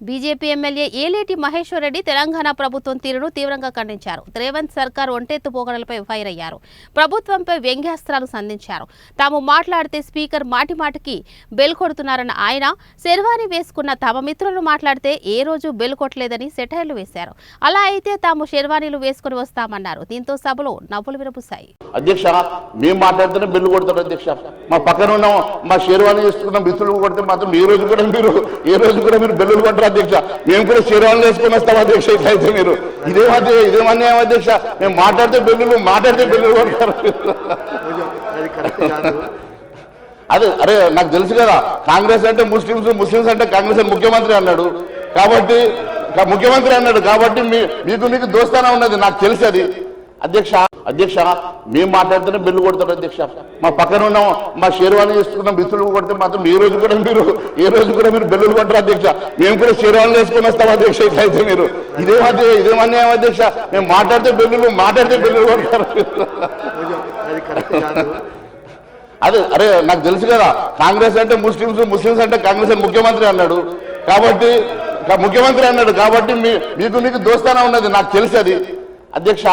BJP MLA Eleti Maheshwar Reddy Telangana ప్రభుత్వం తీరును తీవ్రంగా ఖండించారు. రేవంత్ సర్కార్ ఒంటెత్తు పోకడలపై ఫైర్ అయ్యారు. ప్రభుత్వంపై వ్యంగ్యాస్త్రాలు సంధించారు. తాము మాట్లాడితే స్పీకర్ మాటిమాటికి బెల్ కొడుతున్నారన్న ఆయన శర్వాణి వేసుకున్న తమ మిత్రులు మాట్లాడితే ఏ రోజు బెల్ కొట్టలేదని సెటైర్లు వేశారు. అలా అయితే తాము శర్వాణీలు వేసుకుని వస్తామన్నారు. దీంతో సభలో నవ్వులు విరబూశాయి. అధ్యక్ష, మేము మాట్లాడితేనే బెల్లు కొడతారు అధ్యక్ష. మా పక్కన ఉన్న మా శర్వాణి వేసుకున్న మిత్రులు కొడితే మాత్రం ఏ రోజు కూడా మీరు బెల్లులు కొట్టరు అధ్యక్ష. మేము కూడా శర్వాణి వేసుకుని వస్తాం అధ్యక్ష. ఇట్లయితే మీరు ఇదేమన్యాయం అధ్యక్ష. మేము మాట్లాడితే బెల్లులు కొడతారు. అరే నాకు తెలుసు కదా, కాంగ్రెస్ అంటే ముస్లింస్ అంటే కాంగ్రెస్ ముఖ్యమంత్రి అన్నాడు కాబట్టి మీకు దోస్తానా ఉన్నది, నాకు తెలుసు అది. అధ్యక్ష మేము మాట్లాడితేనే బెల్లు కొడతారు అధ్యక్ష. మా పక్కన ఉన్న మా శర్వాణి వేసుకున్న మిత్రులు కొడితే మాత్రం ఏ రోజు కూడా మీరు బెల్లులు కొట్టరు అధ్యక్ష. మేము కూడా శర్వాణి వేసుకుని వస్తాం అధ్యక్ష. ఇట్లయితే మీరు ఇదేమన్యాయం అధ్యక్ష. మేము మాట్లాడితే బెల్లులు కొడతారు. అరే నాకు తెలుసు కదా, కాంగ్రెస్ అంటే ముస్లింస్ అంటే కాంగ్రెస్ ముఖ్యమంత్రి అన్నాడు కాబట్టి మీకు దోస్తానా ఉన్నది, నాకు తెలుసు అది. అధ్యక్ష